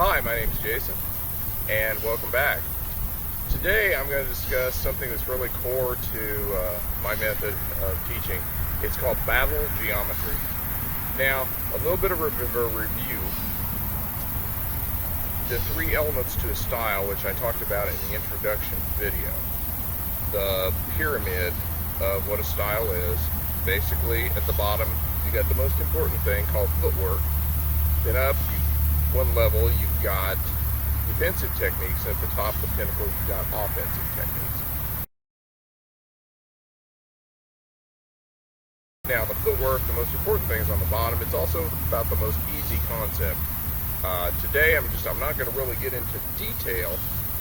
Hi, my name is Jason, and welcome back. Today I'm going to discuss something that's really core to my method of teaching. It's called battle geometry. Now, a little bit of a review. The three elements to a style, which I talked about in the introduction video. The pyramid of what a style is. Basically, at the bottom, you got the most important thing called footwork. Then up, one level, you've got defensive techniques. At the top of the pinnacle, you've got offensive techniques. Now, the footwork, the most important thing is on the bottom. It's also about the most easy concept. Today, I'm not going to really get into detail,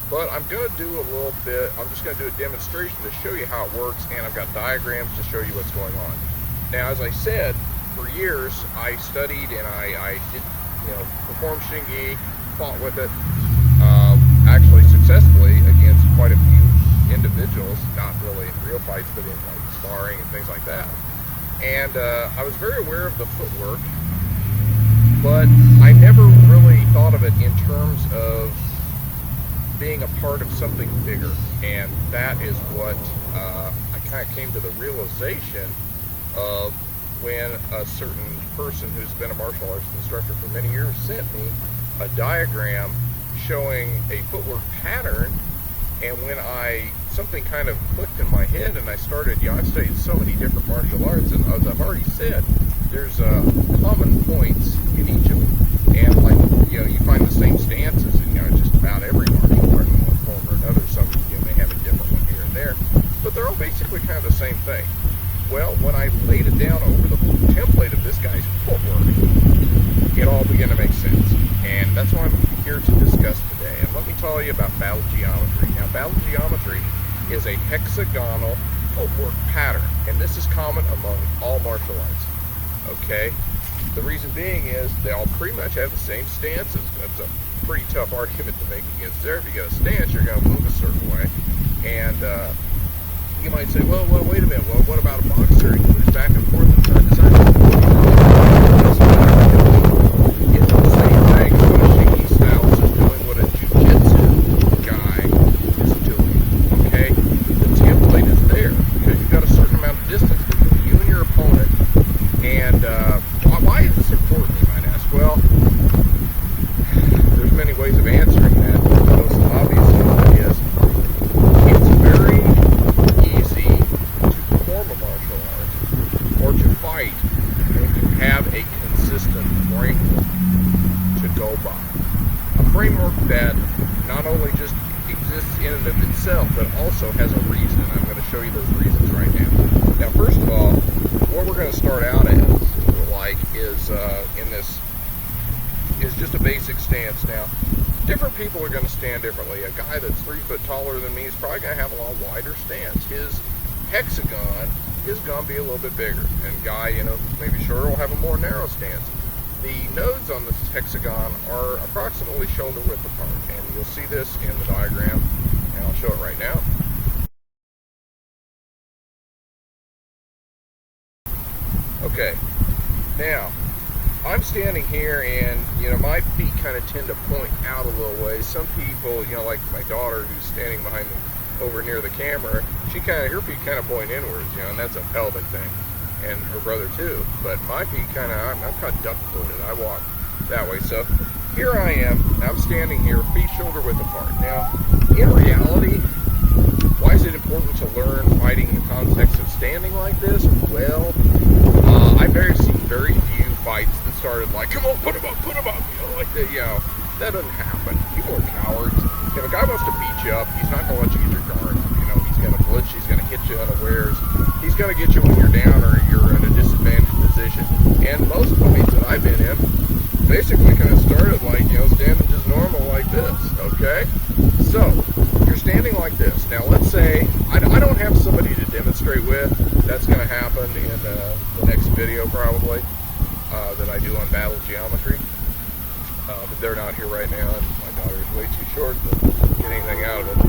but I'm going to do a little bit. I'm just going to do a demonstration to show you how it works, and I've got diagrams to show you what's going on. Now, as I said, for years I studied and I did, performed Hsing-i, fought with it, actually successfully against quite a few individuals, not really in real fights, but in like sparring and things like that. And I was very aware of the footwork, but I never really thought of it in terms of being a part of something bigger. And that is what I kind of came to the realization of when a certain person who's been a martial arts instructor for many years sent me a diagram showing a footwork pattern. And when something kind of clicked in my head, and I started, I've studied so many different martial arts, and as I've already said, there's common points in each of them. And you find the same stances in just about every martial art in one form or another. Some may have a different one here and there, but they're all basically kind of the same thing. Well, when I laid it down over the template of this guy's footwork, it all began to make sense. And that's what I'm here to discuss today. And let me tell you about battle geometry. Now, battle geometry is a hexagonal footwork pattern, and this is common among all martial arts. Okay? The reason being is they all pretty much have the same stances. That's a pretty tough argument to make against there. If you get a stance, you're going to move a certain way. And you might say, well, wait a minute. Well, what about a boxer? He moves back and forth and side to side. It's the same thing as what a Hsing-i style is doing, what a Jiu-jitsu guy is doing. Okay? The template is there because you've got a certain amount of distance between you and your opponent. And why is this important, you might ask? Well, there's many ways of answering that. The most obvious one is it's very easy to perform a martial art or to fight when you have a consistent framework to go by. A framework that not only just exists in and of itself, but also has a reason. I'm going to show you those reasons right now. Now, first of all, what we're going to start out is just a basic stance. Now, different people are going to stand differently. A guy that's 3 foot taller than me is probably going to have a lot wider stance. His hexagon is going to be a little bit bigger, and a guy, maybe shorter will have a more narrow stance. The nodes on this hexagon are approximately shoulder width apart, and you'll see this in the diagram, and I'll show it right now. Okay, now I'm standing here, and my feet kind of tend to point out a little way. Some people, like my daughter who's standing behind me over near the camera, her feet kind of point inwards, and that's a pelvic thing, and her brother too. But my feet I'm kind of duck-footed. I walk that way. So here I am. I'm standing here, feet shoulder width apart. Now, in reality, why is it important to learn fighting in the context of standing like this? Well, I've seen very few fights that started like, come on, put him up, like that. That doesn't happen. People are cowards. If a guy wants to beat you up, he's not going to let you get your guard up. He's going to blitz, he's going to hit you unawares. He's going to get you when you're down or you're in a disadvantaged position. And most fights that I've been in basically kind of started like, standing just normal like this, okay? So, you're standing like this. Now, let's say I don't have somebody to demonstrate with. That's going to happen in the next video probably that I do on battle geometry. But they're not here right now, and my daughter is way too short to get anything out of it.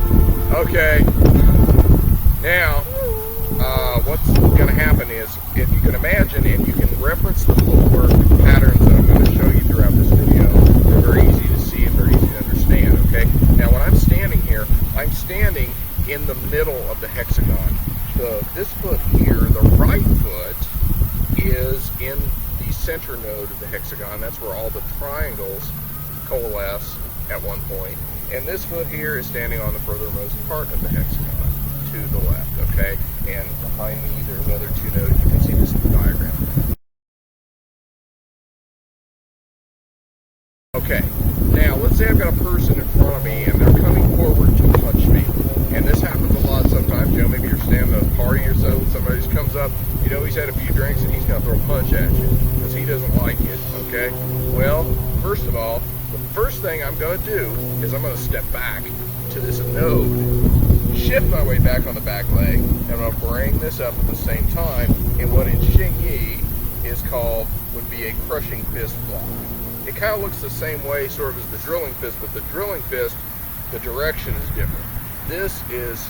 Okay, now what's going to happen is, if you can imagine, if you can reference the footwork patterns that I'm going to show you throughout this video, they're very easy to see and very center node of the hexagon. That's where all the triangles coalesce at one point. And this foot here is standing on the furthermost part of the hexagon to the left, okay? And behind me, there's other two nodes. You can see this in the diagram. Okay, now let's say I've got a person in front of me and they're coming forward to punch me. And this happens a lot sometimes. You know, maybe you're standing at a party or so, somebody just comes up, you know, he's had a few drinks and he's going to throw a punch at you because he doesn't like it, okay? Well, first of all, the first thing I'm going to do is I'm going to step back to this node, shift my way back on the back leg, and I'm going to bring this up at the same time in what in Hsing-i is called, would be a crushing fist block. It kind of looks the same way sort of as the drilling fist, but the drilling fist, the direction is different. This is,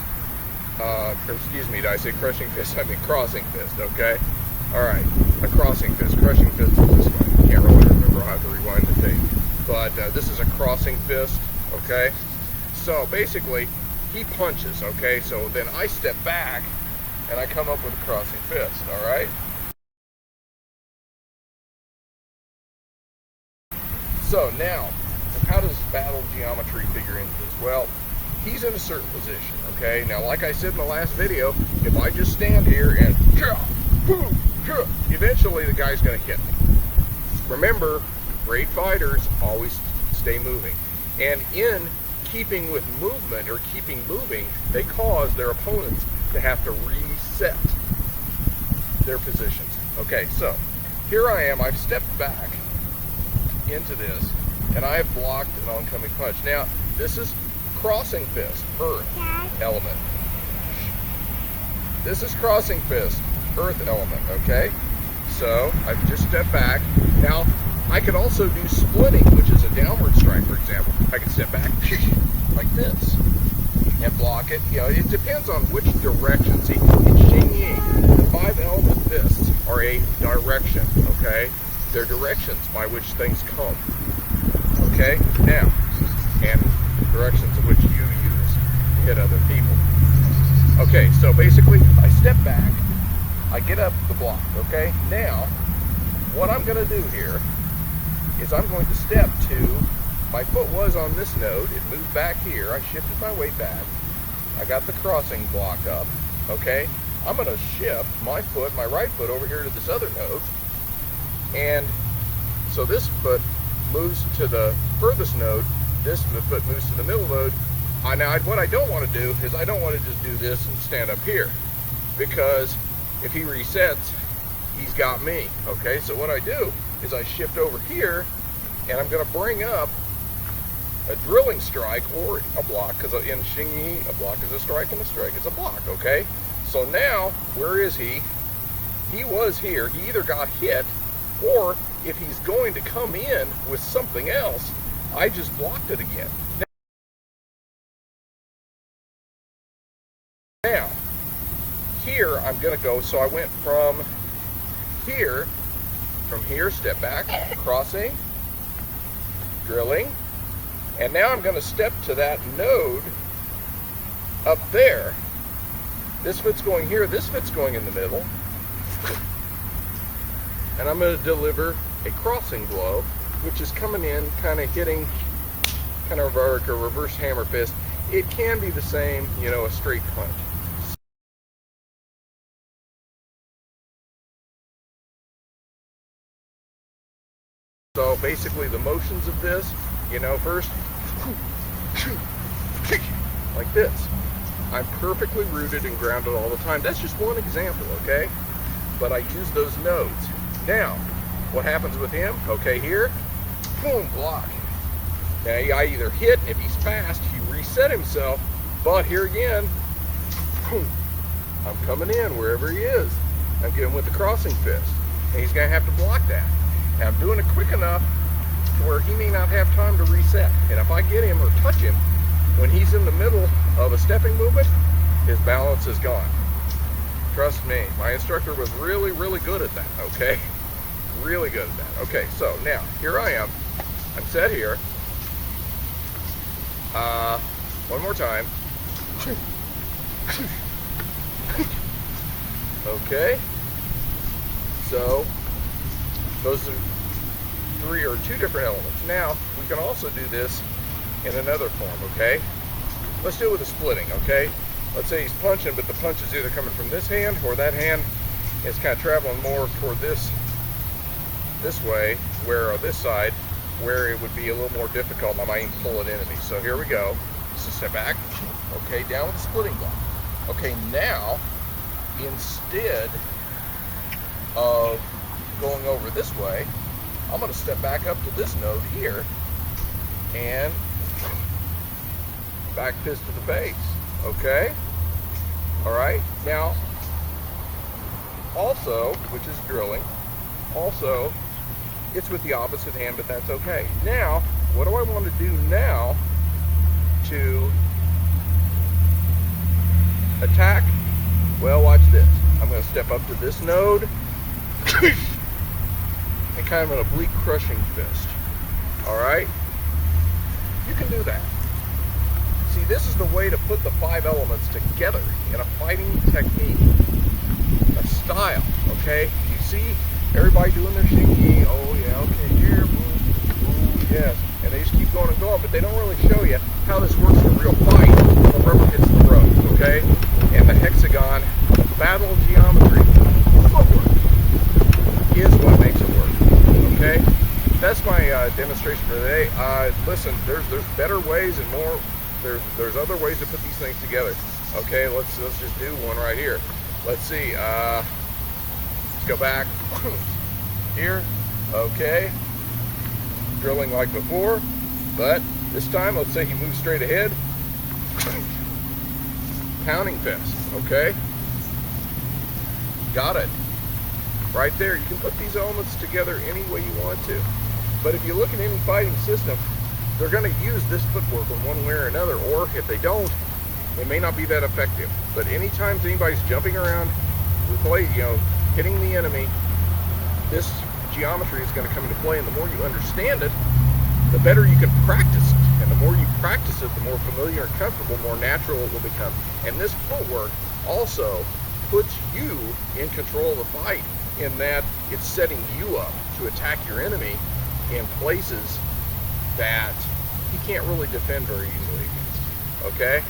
excuse me, did I say crushing fist? I mean crossing fist, okay? All right, a crossing fist. Crushing fist is this one. Can't really remember. I'll have to rewind the tape. But this is a crossing fist, okay? So basically, he punches, okay? So then I step back, and I come up with a crossing fist, all right? So now, how does battle geometry figure into this? Well, he's in a certain position, okay? Now, like I said in the last video, if I just stand here and eventually the guy's going to hit me. Remember, great fighters always stay moving. And in keeping with movement or keeping moving, they cause their opponents to have to reset their positions. Okay, so here I am. I've stepped back into this, and I have blocked an oncoming punch. Now, this is crossing fist, earth element. This is crossing fist, earth element, okay? So, I've just stepped back. Now, I could also do splitting, which is a downward strike, for example. I can step back like this and block it. You know, it depends on which direction. See, in Hsing-i, the 5 element fists are a direction, okay? They're directions by which things come, okay? Now, and directions in which you use to hit other people. Okay, so basically, I step back, I get up the block, okay? Now, what I'm going to do here is I'm going to step to, my foot was on this node, it moved back here, I shifted my weight back, I got the crossing block up, okay? I'm going to shift my foot, my right foot, over here to this other node, and so this foot moves to the furthest node, this foot moves to the middle node. Now, what I don't want to do is I don't want to just do this and stand up here, because if he resets, he's got me, okay? So what I do is I shift over here, and I'm going to bring up a drilling strike or a block, because in Hsing-i, a block is a strike and a strike is a block, okay? So now, where is he? He was here. He either got hit, or if he's going to come in with something else, I just blocked it again. Now, here I'm going to go, so I went from here, step back, crossing, drilling, and now I'm going to step to that node up there. This foot's going here, this foot's going in the middle, and I'm going to deliver a crossing blow, which is coming in, kind of hitting, kind of like a reverse hammer fist. It can be the same, you know, a straight punch. So basically the motions of this, you know, first, like this. I'm perfectly rooted and grounded all the time. That's just one example, okay? But I use those nodes. Now, what happens with him? Okay, here, boom, block. Now, I either hit, if he's fast, he reset himself, but here again, boom, I'm coming in wherever he is. I'm getting with the crossing fist, and he's going to have to block that. And I'm doing it quick enough to where he may not have time to reset. And if I get him or touch him, when he's in the middle of a stepping movement, his balance is gone. Trust me, my instructor was really, really good at that, okay? Really good at that. Okay, so now, here I am. I'm set here. One more time. Okay. So, Those are two different elements. Now, we can also do this in another form, okay? Let's do it with a splitting, okay? Let's say he's punching, but the punch is either coming from this hand or that hand is kind of traveling more toward this way, where this side, where it would be a little more difficult and I might even pull an enemy. So here we go. So step back, okay, down with the splitting block. Okay, now, instead of going over this way, I'm going to step back up to this node here and back fist to the face, okay? All right, now, also, which is drilling, also, it's with the opposite hand, but that's okay. Now, what do I want to do now to attack? Well, watch this. I'm going to step up to this node and kind of an oblique crushing fist. All right? You can do that. See, this is the way to put the 5 elements together in a fighting technique, a style, okay? You see everybody doing their Hsing-i, oh yeah, okay, here, boom, yes, and they just keep going and going, but they don't really show you how this works in a real fight when the rubber hits the road, okay? And the hexagon, battle geometry, footwork, is what makes it work, okay? That's my demonstration for today. Listen, there's better ways and more. There's other ways to put these things together. Okay, let's just do one right here. Let's see. Let's go back here. Okay, drilling like before, but this time let's say he moves straight ahead. Pounding fist. Okay, got it. Right there. You can put these elements together any way you want to. But if you look at any fighting system, they're going to use this footwork in one way or another, or if they don't, it may not be that effective. But anytime anybody's jumping around, hitting the enemy, this geometry is going to come into play, and the more you understand it, the better you can practice it. And the more you practice it, the more familiar and comfortable, more natural it will become. And this footwork also puts you in control of the fight, in that it's setting you up to attack your enemy in places that he can't really defend very easily against. Okay?